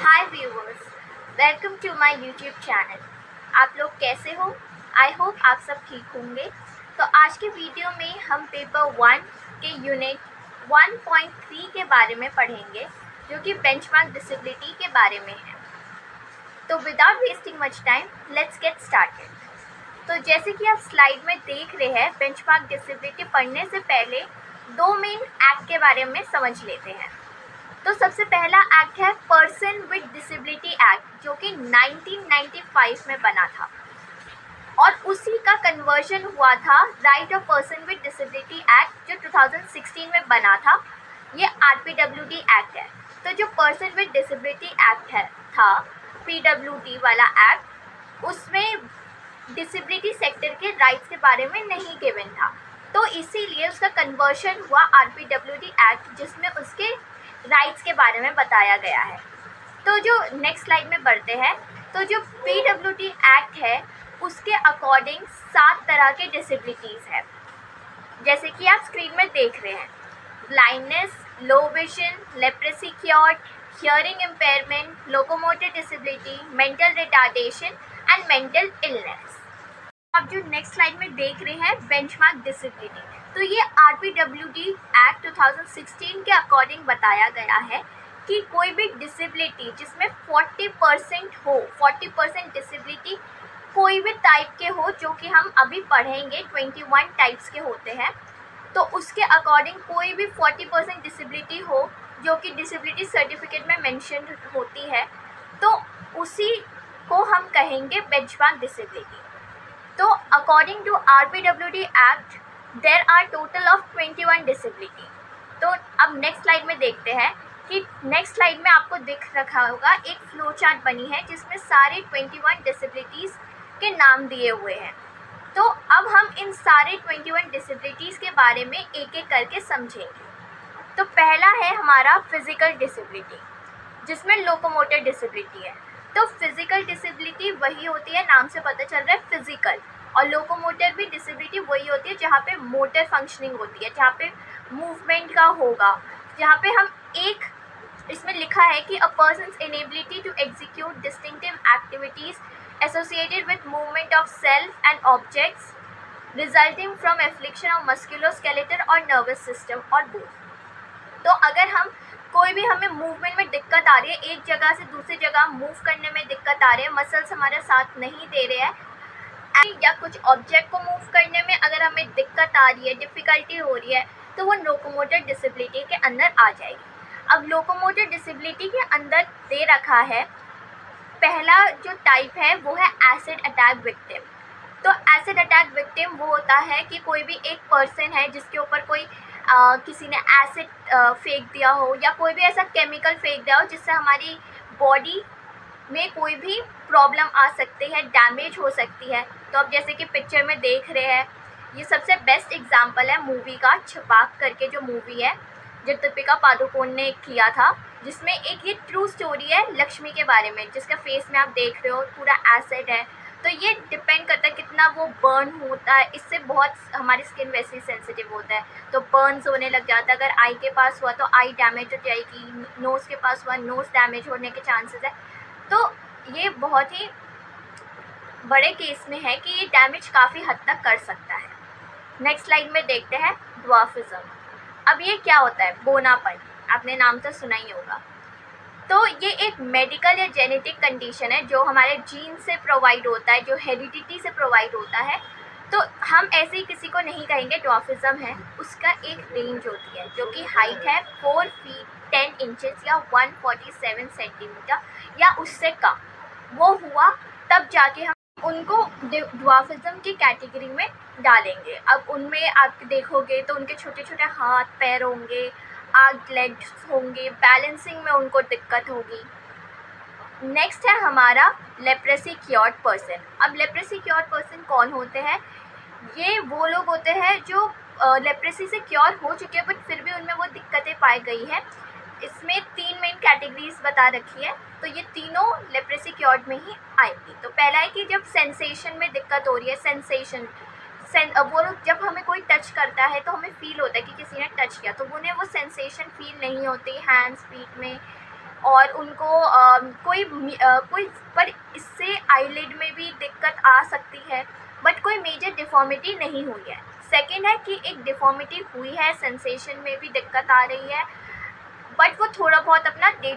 Hi viewers, welcome to my YouTube channel. आप लोग कैसे हो? आई होप आप सब ठीक होंगे। तो आज के वीडियो में हम पेपर 1 के यूनिट 1.3 के बारे में पढ़ेंगे, जो कि बेंचमार्क डिसेबिलिटी के बारे में है। तो without wasting much time, let's get started. तो जैसे कि आप स्लाइड में देख रहे हैं, बेंचमार्क डिसेबिलिटी पढ़ने से पहले दो मेन एक्ट के बारे में समझ लेते हैं। तो सबसे पहला एक्ट है पर्सन विद डिसेबिलिटी एक्ट, जो कि 1995 में बना था और उसी का कन्वर्जन हुआ था right of person with disability act, जो 2016 में बना था। ये RPWD एक्ट है। तो जो पर्सन विद डिसेबिलिटी एक्ट था PWD वाला एक्ट, उसमें डिसेबिलिटी सेक्टर के राइट्स के बारे में नहीं गिवन था, तो इसीलिए उसका कन्वर्शन हुआ RPWD एक्ट, जिसमें उसके राइट्स के बारे में बताया गया है। तो जो नेक्स्ट स्लाइड में बढ़ते हैं, तो जो PWD एक्ट है उसके अकॉर्डिंग 7 तरह के डिसेबिलिटीज़ है, जैसे कि आप स्क्रीन में देख रहे हैं। Blindness, low vision, leprosy cured, hearing impairment, locomotor disability, mental retardation and mental illness. अब जो नेक्स्ट स्लाइड में देख रहे हैं बेंचमार्क डिसेबिलिटी, तो ये RPWD एक्ट 2016 के अकॉर्डिंग बताया गया है कि कोई भी डिसेबिलिटी जिसमें 40% हो, 40% डिसेबिलिटी कोई भी टाइप के हो, जो कि हम अभी पढ़ेंगे 21 टाइप्स के होते हैं, तो उसके अकॉर्डिंग कोई भी 40% डिसेबिलिटी हो जो कि डिसेबिलिटी सर्टिफिकेट में मेंशन होती है, तो उसी को हम कहेंगे बेंचमार्क डिसेबिलिटी। तो according to RPWD act there are total of 21 disability. तो अब नेक्स्ट स्लाइड में देखते हैं कि नेक्स्ट स्लाइड में आपको दिख रखा होगा एक फ्लो चार्ट बनी है जिसमें सारे 21 डिसेबिलिटीज़ के नाम दिए हुए हैं। तो अब हम इन सारे 21 डिसेबिलिटीज़ के बारे में एक एक करके समझेंगे। तो पहला है हमारा फिजिकल डिसेबिलिटी, जिसमें लोकोमोटर डिसेबिलिटी है। तो फिजिकल डिसेबिलिटी वही होती है, नाम से पता चल रहा है फिजिकल, और लोकोमोटर भी डिसेबिलिटी वही होती है जहाँ पे मोटर फंक्शनिंग होती है, जहाँ पे मूवमेंट का होगा, जहाँ पे हम एक इसमें लिखा है कि a persons inability to execute distinctive activities associated with movement of self and objects resulting from affliction of musculoskeletal और नर्वस सिस्टम और बोथ। तो अगर हम कोई भी हमें मूवमेंट में दिक्कत आ रही है, एक जगह से दूसरी जगह मूव करने में दिक्कत आ रही है, मसल्स हमारे साथ नहीं दे रहे हैं, या कुछ ऑब्जेक्ट को मूव करने में अगर हमें दिक्कत आ रही है, डिफ़िकल्टी हो रही है, तो वो लोकोमोटर डिसेबिलिटी के अंदर आ जाएगी। अब लोकोमोटर डिसेबिलिटी के अंदर दे रखा है, पहला जो टाइप है वो है एसिड अटैक विक्टिम। तो एसिड अटैक विक्टिम वो होता है कि कोई भी एक पर्सन है जिसके ऊपर कोई किसी ने एसिड फेंक दिया हो, या कोई भी ऐसा केमिकल फेंक दिया हो जिससे हमारी बॉडी में कोई भी प्रॉब्लम आ सकती है, डैमेज हो सकती है। तो अब जैसे कि पिक्चर में देख रहे हैं, ये सबसे बेस्ट एग्जांपल है मूवी का छपाक करके, जो मूवी है जो दीपिका पादुकोण ने किया था, जिसमें एक ये ट्रू स्टोरी है लक्ष्मी के बारे में, जिसका फेस में आप देख रहे हो पूरा एसिड है। तो ये डिपेंड करता है कितना वो बर्न होता है, इससे बहुत हमारी स्किन वैसे ही सेंसिटिव होता है, तो बर्न्स होने लग जाता है। अगर आई के पास हुआ तो आई डैमेज हो जाएगी, नोज़ के पास हुआ नोज़ डैमेज होने के चांसेस है। तो ये बहुत ही बड़े केस में है कि ये डैमेज काफ़ी हद तक कर सकता है। नेक्स्ट स्लाइड में देखते हैं ड्वार्फिज्म। अब ये क्या होता है? बोनापन, आपने नाम तो सुना ही होगा। तो ये एक मेडिकल या जेनेटिक कंडीशन है जो हमारे जीन से प्रोवाइड होता है, जो हेरिडिटी से प्रोवाइड होता है। तो हम ऐसे ही किसी को नहीं कहेंगे ड्वार्फिज्म है, उसका एक रेंज होती है जो कि हाइट है 4 फीट 10 इंचेस या 147 सेंटीमीटर या उससे कम, वो हुआ तब जाके हम उनको ड्वार्फिज्म की कैटेगरी में डालेंगे। अब उनमें आप देखोगे तो उनके छोटे छोटे हाथ पैर होंगे, आर्क्ड लेग्स होंगे, बैलेंसिंग में उनको दिक्कत होगी। नेक्स्ट है हमारा लेप्रेसी क्योर्ड पर्सन। अब लेप्रेसी क्योर्ड पर्सन कौन होते हैं? ये वो लोग होते हैं जो लेप्रेसी से क्योर हो चुके हैं, बट फिर भी उनमें वो दिक्कतें पाई गई हैं। इसमें 3 मेन कैटेगरीज बता रखी है, तो ये तीनों लेप्रेसी क्योर्ड में ही आएंगी। तो पहला है कि जब सेंसेशन में दिक्कत हो रही है, सेंसेशन वो लोग जब हमें कोई टच करता है तो हमें फील होता है कि किसी ने टच किया, तो उन्हें वो सेंसेशन फील नहीं होती हैंड्स फीट में, और उनको कोई पर इससे आईलिड में भी दिक्कत आ सकती है, बट कोई मेजर डिफॉर्मिटी नहीं हुई है। सेकेंड है कि एक डिफॉर्मिटी हुई है, सेंसेशन में भी दिक्कत आ रही है, बट वो थोड़ा बहुत अपना डे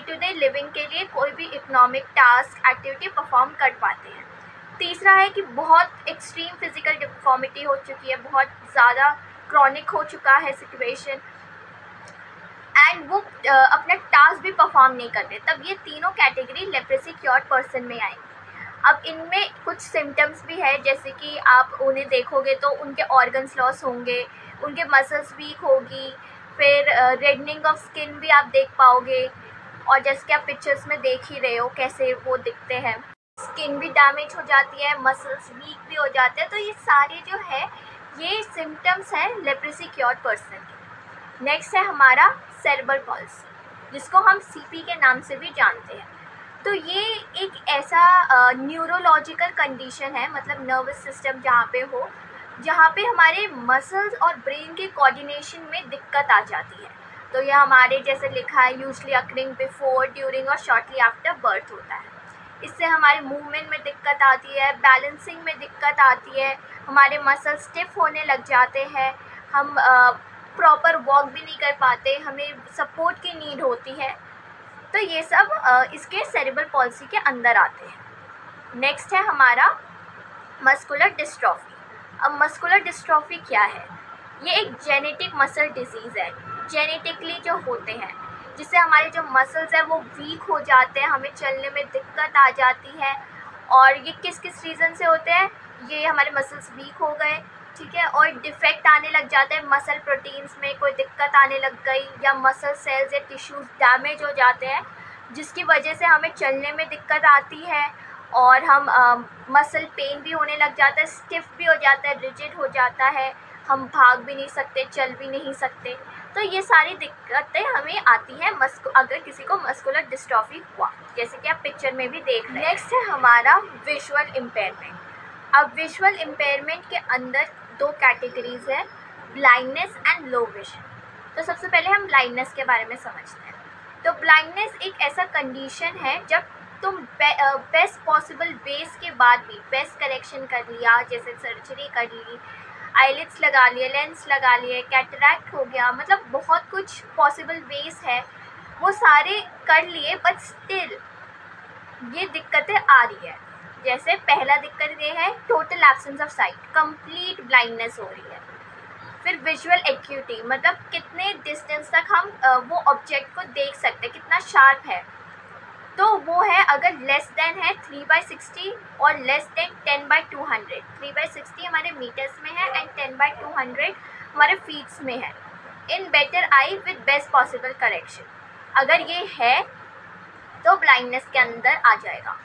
टू डे लिविंग के लिए कोई भी इकोनॉमिक टास्क एक्टिविटी परफॉर्म कर पाते हैं। तीसरा है कि बहुत एक्सट्रीम फिजिकल डिफॉर्मिटी हो चुकी है, बहुत ज़्यादा क्रॉनिक हो चुका है सिचुएशन, एंड वो अपना टास्क भी परफॉर्म नहीं कर रहे, तब ये तीनों कैटेगरी लेप्रेसी क्योर्ड पर्सन में आएंगी। अब इनमें कुछ सिम्टम्स भी है, जैसे कि आप उन्हें देखोगे तो उनके ऑर्गन्स लॉस होंगे, उनके मसल्स वीक होगी, फिर रेडनिंग ऑफ स्किन भी आप देख पाओगे, और जैसे कि आप पिक्चर्स में देख ही रहे हो कैसे वो दिखते हैं, स्किन भी डैमेज हो जाती है, मसल्स वीक भी हो जाते हैं। तो ये सारे जो है ये सिम्टम्स हैं लेप्रेसी क्योर्ड पर्सन के। नेक्स्ट है हमारा सेरेब्रल पॉल्सी, जिसको हम सीपी के नाम से भी जानते हैं। तो ये एक ऐसा न्यूरोलॉजिकल कंडीशन है, मतलब नर्वस सिस्टम जहाँ पे हमारे मसल्स और ब्रेन के कोऑर्डिनेशन में दिक्कत आ जाती है। तो ये हमारे जैसे लिखा है यूजली अकरिंग बिफोर, ड्यूरिंग और शॉर्टली आफ्टर बर्थ होता है। इससे हमारे मूवमेंट में दिक्कत आती है, बैलेंसिंग में दिक्कत आती है, हमारे मसल स्टिफ होने लग जाते हैं, हम प्रॉपर वॉक भी नहीं कर पाते, हमें सपोर्ट की नीड होती है। तो ये सब इसके सेरेब्रल पॉल्सी के अंदर आते हैं। नेक्स्ट है हमारा मस्कुलर डिस्ट्रॉफी। अब मस्कुलर डिस्ट्रॉफी क्या है? ये एक जेनेटिक मसल डिजीज़ है, जेनेटिकली जो होते हैं, जिससे हमारे जो मसल्स हैं वो वीक हो जाते हैं, हमें चलने में दिक्कत आ जाती है। और ये किस किस रीज़न से होते हैं? ये हमारे मसल्स वीक हो गए, ठीक है, और डिफेक्ट आने लग जाते हैं, मसल प्रोटीन्स में कोई दिक्कत आने लग गई, या मसल सेल्स या टिश्यूज़ डैमेज हो जाते हैं, जिसकी वजह से हमें चलने में दिक्कत आती है, और हम मसल पेन भी होने लग जाता है, स्टिफ भी हो जाता है, रिजिड हो जाता है, हम भाग भी नहीं सकते, चल भी नहीं सकते। तो ये सारी दिक्कतें हमें आती हैं अगर किसी को मस्कुलर डिस्ट्रॉफी हुआ, जैसे कि आप पिक्चर में भी देख रहे हैं। नेक्स्ट है हमारा विजुअल इम्पेयरमेंट। अब विजुअल इम्पेयरमेंट के अंदर दो कैटेगरीज है, ब्लाइंडनेस एंड लो विजन। तो सबसे पहले हम ब्लाइंडनेस के बारे में समझते हैं। तो ब्लाइंडनेस एक ऐसा कंडीशन है जब तुम बेस्ट पॉसिबल वेज के बाद भी बेस्ट करेक्शन कर लिया, जैसे सर्जरी कर ली, आईलिड्स लगा लिए, लेंस लगा लिए, कैटरैक्ट हो गया, मतलब बहुत कुछ पॉसिबल वेज है, वो सारे कर लिए, बट स्टिल ये दिक्कतें आ रही है। जैसे पहला दिक्कत ये है total absence of site, complete blindness हो रही है। फिर विजुअल एक्यूटी, मतलब कितने डिस्टेंस तक हम वो ऑब्जेक्ट को देख सकते हैं, कितना शार्प है। तो वो है अगर लेस देन है 3/60 और लेस देन 10/200। 3/60 हमारे मीटर्स में है एंड 10/200 हमारे फीट्स में है। In better I with best possible correction, अगर ये है तो ब्लाइंडनेस के अंदर आ जाएगा।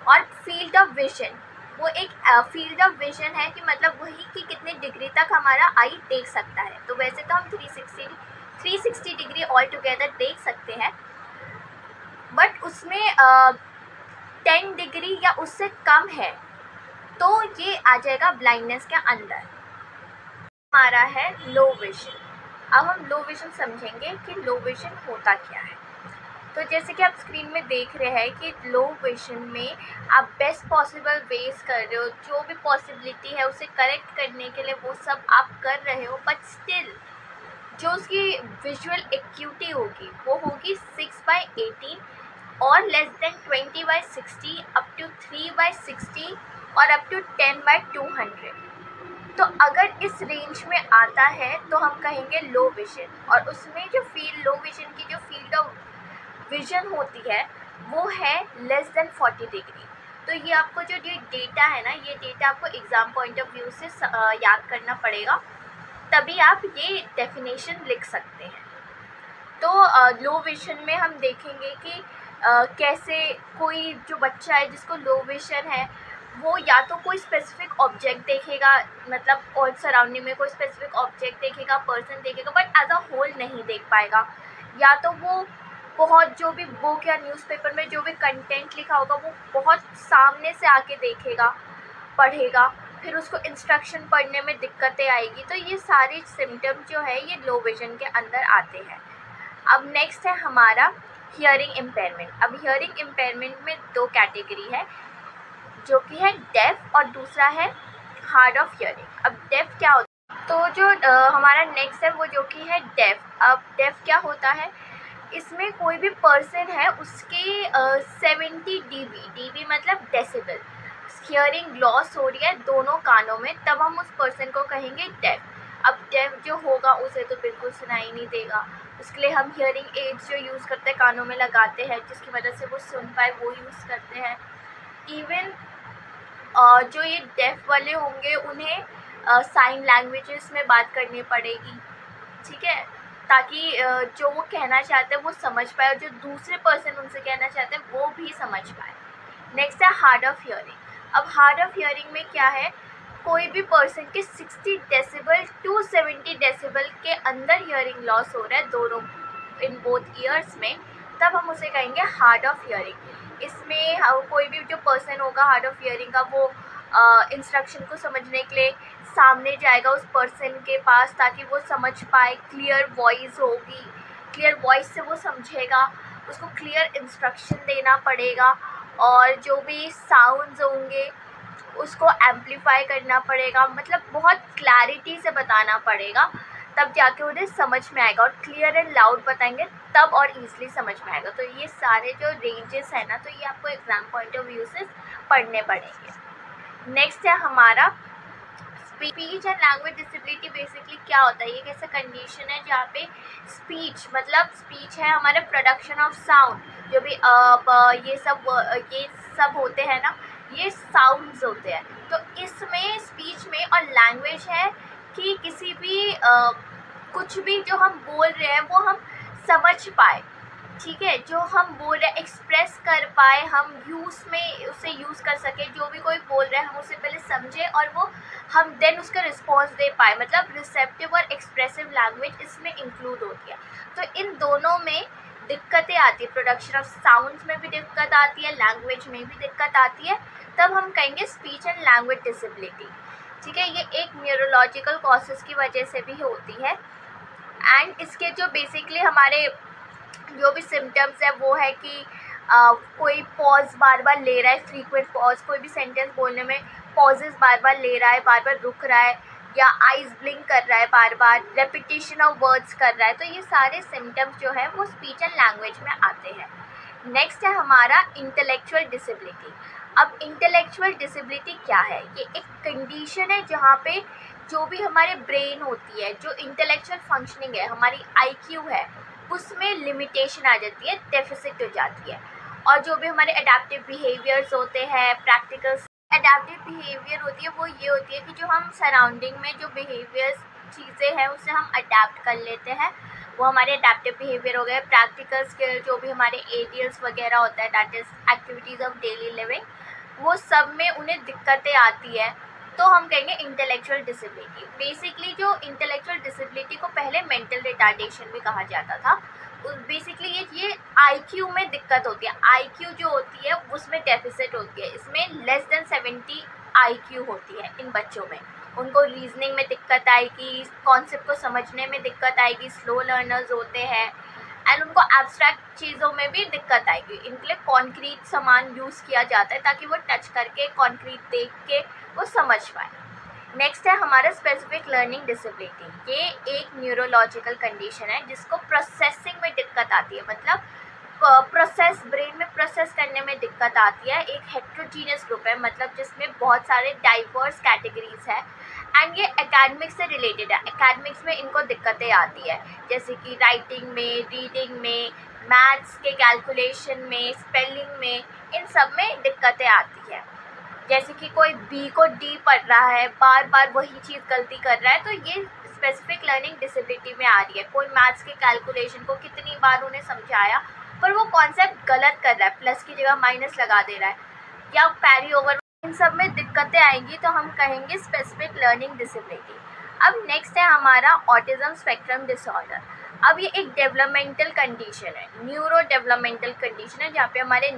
और फील्ड ऑफ विजन, वो एक फील्ड ऑफ विजन है कि मतलब वही कि कितने डिग्री तक हमारा आई देख सकता है। तो वैसे तो हम 360 डिग्री ऑल टुगेदर देख सकते हैं, बट उसमें 10 डिग्री या उससे कम है तो ये आ जाएगा ब्लाइंडनेस के अंदर। हमारा है लो विजन। अब हम लो विजन समझेंगे कि लो विजन होता क्या है। तो जैसे कि आप स्क्रीन में देख रहे हैं कि लो विजन में आप बेस्ट पॉसिबल वेज कर रहे हो, जो भी पॉसिबिलिटी है उसे करेक्ट करने के लिए वो सब आप कर रहे हो, बट स्टिल जो उसकी विजुअल एक्यूटी होगी वो होगी 6/18 और लेस देन 20/60 अप टू 3/60 और अप टू 10/200। तो अगर इस रेंज में आता है तो हम कहेंगे लो विजन, और उसमें जो लो विजन की जो फील्ड ऑफ विजन होती है वो है लेस देन 40 डिग्री। तो ये आपको जो डेटा है ना, ये डेटा आपको एग्ज़ाम पॉइंट ऑफ व्यू से याद करना पड़ेगा, तभी आप ये डेफिनेशन लिख सकते हैं। तो लो विजन में हम देखेंगे कि कैसे कोई जो बच्चा है जिसको लो विजन है वो या तो कोई स्पेसिफिक ऑब्जेक्ट देखेगा, मतलब और सराउंडिंग में कोई स्पेसिफिक ऑब्जेक्ट देखेगा, पर्सन देखेगा, बट एज अ होल नहीं देख पाएगा, या तो वो बहुत जो भी बुक या न्यूज़पेपर में जो भी कंटेंट लिखा होगा वो बहुत सामने से आके देखेगा, पढ़ेगा, फिर उसको इंस्ट्रक्शन पढ़ने में दिक्कतें आएगी। तो ये सारे सिम्टम जो है ये लो विजन के अंदर आते हैं। अब नेक्स्ट है हमारा हियरिंग इम्पेयरमेंट। अब हियरिंग इम्पेयरमेंट में दो कैटेगरी है, जो कि है डेफ और दूसरा है हार्ड ऑफ हियरिंग। अब डेफ क्या होता है, तो जो हमारा नेक्स्ट है वो जो कि है डेफ। अब डेफ क्या होता है, इसमें कोई भी पर्सन है उसके 70 dB मतलब डेसिबल हियरिंग लॉस हो रही है दोनों कानों में, तब हम उस पर्सन को कहेंगे डेफ। अब डेफ जो होगा उसे तो बिल्कुल सुनाई नहीं देगा, उसके लिए हम हियरिंग एड्स जो यूज़ करते हैं कानों में लगाते हैं जिसकी वजह से वो सुन पाए, वो यूज़ करते हैं। इवन जो ये डेफ वाले होंगे उन्हें साइन लैंग्वेजेस में बात करनी पड़ेगी, ठीक है, ताकि जो वो कहना चाहते हैं वो समझ पाए और जो दूसरे पर्सन उनसे कहना चाहते हैं वो भी समझ पाए। नेक्स्ट है हार्ड ऑफ हियरिंग। अब हार्ड ऑफ हियरिंग में क्या है, कोई भी पर्सन के 60 डेसिबल टू 70 डेसिबल के अंदर हियरिंग लॉस हो रहा है दोनों इन बोथ ईयर्स में, तब हम उसे कहेंगे हार्ड ऑफ हियरिंग। इसमें कोई भी जो पर्सन होगा हार्ड ऑफ हियरिंग का, वो इंस्ट्रक्शन को समझने के लिए सामने जाएगा उस पर्सन के पास ताकि वो समझ पाए, क्लियर वॉइस होगी, क्लियर वॉइस से वो समझेगा, उसको क्लियर इंस्ट्रक्शन देना पड़ेगा और जो भी साउंड्स होंगे उसको एम्पलीफाई करना पड़ेगा, मतलब बहुत क्लैरिटी से बताना पड़ेगा, तब जाके उन्हें समझ में आएगा। और क्लियर एंड लाउड बताएंगे तब और ईज़िली समझ में आएगा। तो ये सारे जो रेंजेस हैं ना, तो ये आपको एग्ज़ाम पॉइंट ऑफ व्यू से पढ़ने पड़ेंगे। नेक्स्ट है हमारा speech and language disability. Basically क्या होता है, ये कैसा कंडीशन है जहाँ पे स्पीच मतलब स्पीच है हमारे प्रोडक्शन ऑफ साउंड, जो भी ये सब होते हैं ना, ये साउंड्स होते हैं। तो इसमें स्पीच में और लैंग्वेज है कि किसी भी कुछ भी जो हम बोल रहे हैं वो हम समझ पाए, ठीक है, जो हम बोल रहे हैं एक्सप्रेस कर पाए, हम यूज़ में उसे यूज़ कर सके, जो भी कोई बोल रहा है हम उसे पहले समझे और वो हम देन उसका रिस्पॉन्स दे पाए, मतलब रिसेप्टिव और एक्सप्रेसिव लैंग्वेज इसमें इंक्लूड होती है। तो इन दोनों में दिक्कतें आती है, प्रोडक्शन ऑफ साउंड्स में भी दिक्कत आती है, लैंग्वेज में भी दिक्कत आती है, तब हम कहेंगे स्पीच एंड लैंग्वेज डिसेबिलिटी, ठीक है। ये एक न्यूरोलॉजिकल कॉजेज़ की वजह से भी होती है। एंड इसके जो बेसिकली हमारे जो भी सिम्टम्स है वो है कि कोई पॉज बार बार ले रहा है, फ्रीक्वेंट पॉज, कोई भी सेंटेंस बोलने में पॉजेस बार बार ले रहा है, बार बार रुक रहा है, या आइज ब्लिंक कर रहा है, बार बार रेपिटेशन ऑफ वर्ड्स कर रहा है। तो ये सारे सिम्टम्स जो है वो स्पीच एंड लैंग्वेज में आते हैं। नेक्स्ट है हमारा इंटेलेक्चुअल डिसेबिलिटी। अब इंटेलेक्चुअल डिसेबिलिटी क्या है, ये एक कंडीशन है जहाँ पे जो भी हमारे ब्रेन होती है, जो इंटेलेक्चुअल फंक्शनिंग है, हमारी आईक्यू है, उसमें लिमिटेशन आ जाती है, डेफिसिट हो जाती है। और जो भी हमारे अडेप्टिव बिहेवियर्स होते हैं, प्रैक्टिकल अडेप्टिव बिहेवियर होती है, वो ये होती है कि जो हम सराउंडिंग में जो बिहेवियर्स चीज़ें हैं उसे हम अडेप्ट कर लेते हैं, वो हमारे अडेप्टिव बिहेवियर हो गए। प्रैक्टिकल स्किल जो भी हमारे एरियल्स वगैरह होता है, that is activities of daily living, वो सब में उन्हें दिक्कतें आती है, तो हम कहेंगे इंटेलेक्चुअल डिसेबिलिटी। बेसिकली जो इंटेलेक्चुअल डिसेबिलिटी को पहले मेंटल रिटार्डेशन भी कहा जाता था। बेसिकली ये आईक्यू में दिक्कत होती है, आईक्यू जो होती है उसमें डेफिसिट होती है, इसमें लेस देन 70 आईक्यू होती है इन बच्चों में। उनको रीजनिंग में दिक्कत आएगी, कॉन्सेप्ट को समझने में दिक्कत आएगी, स्लो लर्नर्स होते हैं, एंड उनको एब्स्ट्रैक्ट चीज़ों में भी दिक्कत आएगी। इनके लिए कॉन्क्रीट सामान यूज़ किया जाता है ताकि वो टच करके कॉन्क्रीट देख के वो समझ पाए। नेक्स्ट है हमारा स्पेसिफिक लर्निंग डिसेबिलिटी। ये एक न्यूरोलॉजिकल कंडीशन है जिसको प्रोसेसिंग में दिक्कत आती है, मतलब प्रोसेस ब्रेन में प्रोसेस करने में दिक्कत आती है। एक हेट्रोजीनियस ग्रुप है, मतलब जिसमें बहुत सारे डाइवर्स कैटेगरीज है, एंड ये एकेडमिक्स से रिलेटेड है। एकेडमिक्स में इनको दिक्कतें आती है, जैसे कि राइटिंग में, रीडिंग में, मैथ्स के कैलकुलेशन में, स्पेलिंग में, इन सब में दिक्कतें आती है। जैसे कि कोई बी को डी पढ़ रहा है, बार बार वही चीज़ गलती कर रहा है, तो ये स्पेसिफिक लर्निंग डिसेबिलिटी में आ रही है। कोई मैथ्स के कैलकुलेशन को कितनी बार उन्हें समझाया पर वो कॉन्सेप्ट गलत कर रहा है, प्लस की जगह माइनस लगा दे रहा है, या कैरी ओवर, इन सब में दिक्कतें आएंगी, तो हम कहेंगे स्पेसिफिक लर्निंग डिसेबिलिटी। अब नेक्स्ट है हमारा ऑटिज्म स्पेक्ट्रम डिसऑर्डर। अब ये एक डेवलपमेंटल कंडीशन है, न्यूरो डेवलपमेंटल कंडीशन है, जहाँ पे हमारे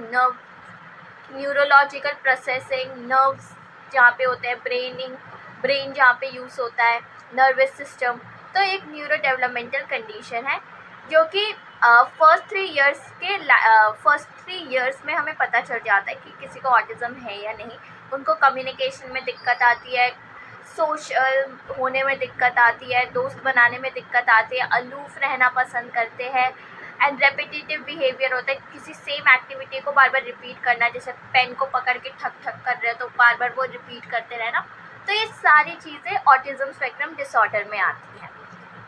न्यूरोलॉजिकल प्रोसेसिंग, नर्व्स जहाँ पे होते हैं, ब्रेन जहाँ पे यूज़ होता है, नर्वस सिस्टम, तो एक न्यूरो डेवलपमेंटल कंडीशन है जो कि फर्स्ट 3 इयर्स में हमें पता चल जाता है कि किसी को ऑटिज़म है या नहीं। उनको कम्युनिकेशन में दिक्कत आती है, सोशल होने में दिक्कत आती है, दोस्त बनाने में दिक्कत आती है, अलूफ रहना पसंद करते हैं, एंड रेपिटेटिव बिहेवियर होता है, किसी सेम एक्टिविटी को बार बार रिपीट करना, जैसे पेन को पकड़ के ठक ठक कर रहे हो तो बार बार वो रिपीट करते रहना। तो ये सारी चीज़ें ऑटिज़म स्पेक्ट्रम डिसऑर्डर में आती हैं।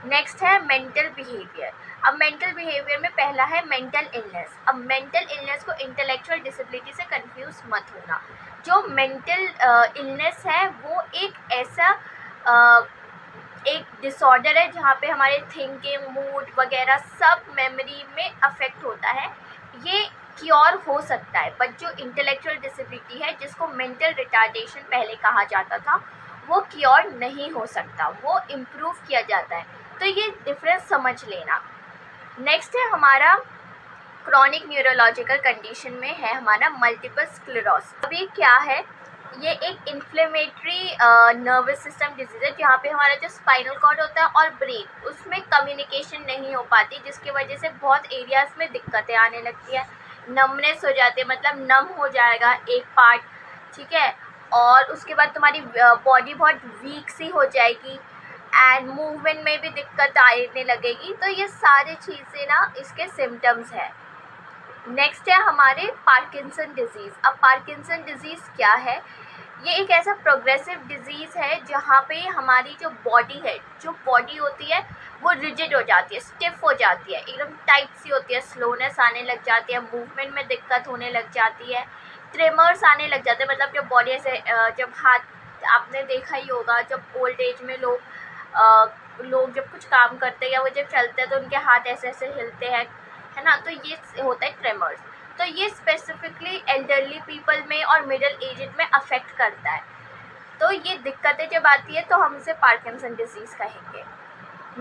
नेक्स्ट है मेंटल बिहेवियर। अब मेंटल बिहेवियर में पहला है मेंटल इलनेस। अब मेंटल इलनेस को इंटेलेक्चुअल डिसेबिलिटी से कंफ्यूज मत होना। जो मेंटल इलनेस है वो एक ऐसा एक डिसऑर्डर है जहाँ पे हमारे थिंकिंग, मूड वगैरह सब मेमोरी में अफेक्ट होता है। ये क्योर हो सकता है, बट जो इंटेलेक्चुअल डिसेबिलिटी है, जिसको मेंटल रिटार्डेशन पहले कहा जाता था, वो क्योर नहीं हो सकता, वो इम्प्रूव किया जाता है। तो ये डिफरेंस समझ लेना। नेक्स्ट है हमारा क्रॉनिक न्यूरोलॉजिकल कंडीशन में है हमारा मल्टीपल स्क्लेरोसिस। अब ये क्या है? ये एक इन्फ्लेमेटरी नर्वस सिस्टम डिजीज है जहाँ पे हमारा जो स्पाइनल कॉर्ड होता है और ब्रेन, उसमें कम्युनिकेशन नहीं हो पाती, जिसकी वजह से बहुत एरियाज में दिक्कतें आने लगती है। नमनेस हो जाती है, मतलब नम हो जाएगा एक पार्ट, ठीक है, और उसके बाद तुम्हारी बॉडी बहुत वीक सी हो जाएगी एंड मूवमेंट में भी दिक्कत आने लगेगी। तो ये सारी चीज़ें ना इसके सिम्टम्स हैं। नेक्स्ट है हमारे पार्किंसन डिजीज़। अब पार्किंसन डिजीज़ क्या है? ये एक ऐसा प्रोग्रेसिव डिजीज़ है जहाँ पे हमारी जो बॉडी है, जो बॉडी होती है वो रिजिड हो जाती है, स्टिफ हो जाती है, एकदम टाइट सी होती है, स्लोनेस आने लग जाती है, मूवमेंट में दिक्कत होने लग जाती है, ट्रेमर्स आने लग जाते हैं। मतलब जब बॉडी ऐसे जब हाथ, आपने देखा ही होगा जब ओल्ड एज में लोग जब कुछ काम करते हैं या वो जब चलते हैं तो उनके हाथ ऐसे ऐसे हिलते हैं, है ना, तो ये होता है ट्रेमर्स। तो ये स्पेसिफिकली एल्डरली पीपल में और मिडिल एजेड में अफेक्ट करता है। तो ये दिक्कतें जब आती है तो हम इसे पार्किंसन डिजीज़ कहेंगे।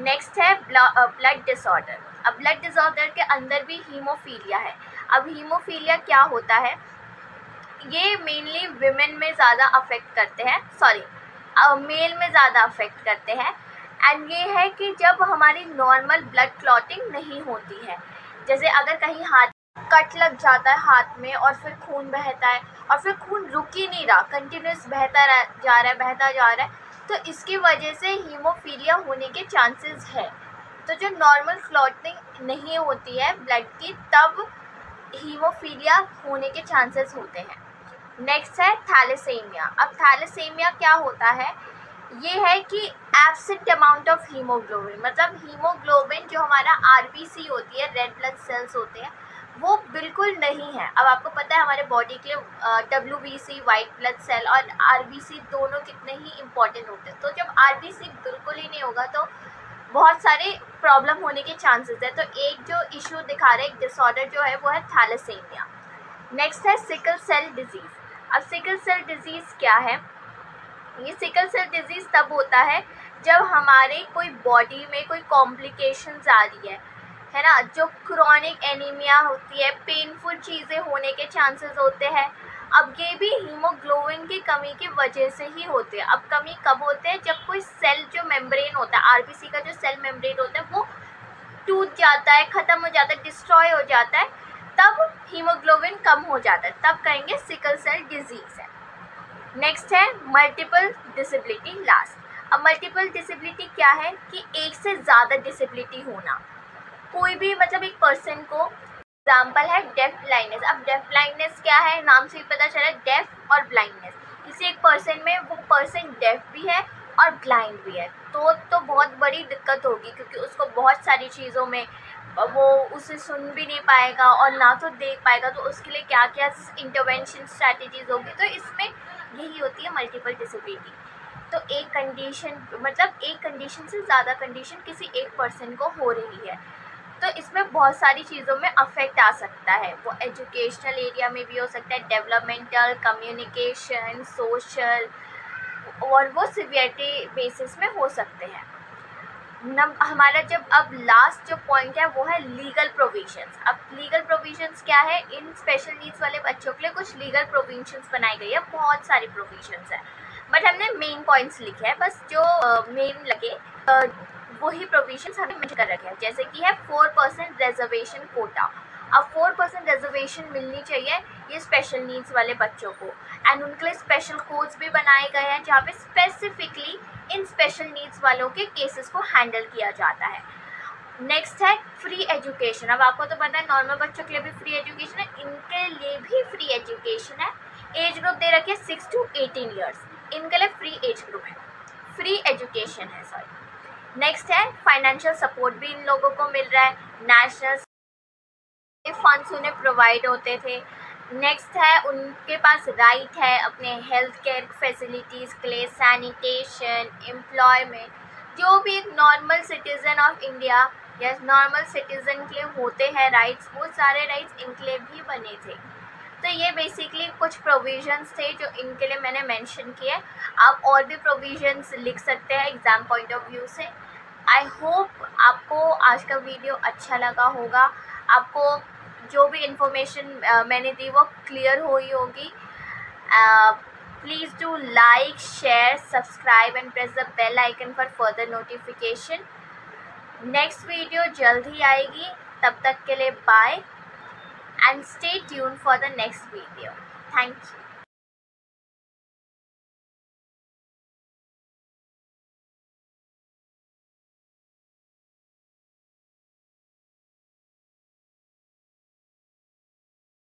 नेक्स्ट है ब्लड डिसऑर्डर। अब ब्लड डिसऑर्डर के अंदर भी हीमोफीलिया है। अब हीमोफीलिया क्या होता है? ये मेनली विमेन में ज़्यादा अफेक्ट करते हैं, मेल में ज़्यादा अफेक्ट करते हैं। एंड ये है कि जब हमारी नॉर्मल ब्लड क्लॉटिंग नहीं होती है, जैसे अगर कहीं हाथ कट लग जाता है हाथ में और फिर खून बहता है और फिर खून रुक ही नहीं रहा, कंटिन्यूस बहता जा रहा है, तो इसकी वजह से हीमोफीलिया होने के चांसेस है। तो जो नॉर्मल क्लॉटिंग नहीं होती है ब्लड की, तब हीमोफीलिया होने के चांसेस होते हैं। नेक्स्ट है थैलेसेमिया। अब थैलेसेमिया क्या होता है? ये है कि एब्सेंट अमाउंट ऑफ हीमोग्लोबिन, मतलब हीमोग्लोबिन जो हमारा आरबीसी होती है, रेड ब्लड सेल्स होते हैं, वो बिल्कुल नहीं है। अब आपको पता है हमारे बॉडी के लिए डब्ल्यूबीसी, वाइट ब्लड सेल, और आरबीसी दोनों कितने ही इम्पॉर्टेंट होते हैं। तो जब आरबीसी बिल्कुल ही नहीं होगा तो बहुत सारे प्रॉब्लम होने के चांसेस है। तो एक जो इशू दिखा रहा है, एक डिसऑर्डर जो है वो है थैलेसेमिया। नेक्स्ट है सिकल सेल डिजीज़। अब सिकल सेल डिजीज़ क्या है? ये सिकल सेल डिजीज़ तब होता है जब हमारे कोई बॉडी में कोई कॉम्प्लिकेशंस आ रही है ना, जो क्रॉनिक एनीमिया होती है, पेनफुल चीज़ें होने के चांसेस होते हैं। अब ये भी हीमोग्लोबिन की कमी की वजह से ही होते हैं। अब कमी कब होते हैं? जब कोई सेल, जो मेम्ब्रेन होता है, आरबीसी का जो सेल मेम्ब्रेन होता है, वो टूट जाता है, ख़त्म हो जाता है, डिस्ट्रॉय हो जाता है, तब हीमोग्लोबिन कम हो जाता है, तब कहेंगे सिकल सेल डिजीज़ है। नेक्स्ट है मल्टीपल डिसेबिलिटी लास्ट। अब मल्टीपल डिसेबिलिटी क्या है? कि एक से ज़्यादा डिसेबिलिटी होना। कोई भी, मतलब एक पर्सन को, एग्जाम्पल है डेफ ब्लाइंडनेस। अब डेफ ब्लाइंडनेस क्या है? नाम से ही पता चला, डेफ और ब्लाइंडनेस। किसी एक पर्सन में वो पर्सन डेफ भी है और ब्लाइंड भी है, तो बहुत बड़ी दिक्कत होगी, क्योंकि उसको बहुत सारी चीज़ों में वो उसे सुन भी नहीं पाएगा और ना तो देख पाएगा। तो उसके लिए क्या क्या इंटरवेंशन स्ट्रैटेजीज होगी। तो इसमें यही होती है मल्टीपल डिसेबिलिटी। तो एक कंडीशन, मतलब एक कंडीशन से ज़्यादा कंडीशन किसी एक पर्सन को हो रही है, तो इसमें बहुत सारी चीज़ों में अफेक्ट आ सकता है। वो एजुकेशनल एरिया में भी हो सकता है, डेवलपमेंटल, कम्युनिकेशन, सोशल, और वो सीवियरिटी बेसिस में हो सकते हैं। हमारा जब अब लास्ट जो पॉइंट है वो है लीगल प्रोविजंस। अब लीगल प्रोविजंस क्या है? इन स्पेशल नीड्स वाले बच्चों के लिए कुछ लीगल प्रोविजंस बनाई गई है, बहुत सारी प्रोविजंस है, बट हमने मेन पॉइंट्स लिखे हैं, बस जो मेन लगे। वही प्रोविजंस हमें मिल कर रखे हैं, जैसे कि है 4% रिजर्वेशन कोटा। अब 4% रिजर्वेशन मिलनी चाहिए ये स्पेशल नीड्स वाले बच्चों को, एंड उनके लिए स्पेशल कोड्स भी बनाए गए हैं जहाँ पे स्पेसिफिकली इन स्पेशल नीड्स वालों के केसेस को हैंडल किया जाता है। नेक्स्ट है फ्री एजुकेशन। अब आपको तो पता है नॉर्मल बच्चों के लिए भी फ्री एजुकेशन है, इनके लिए भी फ्री एजुकेशन है। एज ग्रुप दे रखी है 6 to 18 ईयर्स, इनके लिए फ्री एज ग्रुप है, फ्री एजुकेशन है, सॉरी। नेक्स्ट है फाइनेंशियल सपोर्ट भी इन लोगों को मिल रहा है, नेशनल फंड्स उन्हें प्रोवाइड होते थे। नेक्स्ट है उनके पास राइट है अपने हेल्थ केयर फैसिलिटीज़ के लिए, सैनिटेशन, एम्प्लॉयमेंट, जो भी एक नॉर्मल सिटीज़न ऑफ इंडिया या नॉर्मल सिटीज़न के लिए होते हैं राइट्स, वो सारे राइट्स इनके लिए भी बने थे। तो ये बेसिकली कुछ प्रोविजंस थे जो इनके लिए मैंने मेंशन किए। आप और भी प्रोविजंस लिख सकते हैं एग्ज़ाम पॉइंट ऑफ व्यू से। आई होप आपको आज का वीडियो अच्छा लगा होगा, आपको जो भी इंफॉर्मेशन मैंने दी वो क्लियर हुई होगी। Please do like, share, subscribe and press the bell icon for further notification. Next video जल्द ही आएगी, तब तक के लिए bye and stay tune for the next video. Thank you.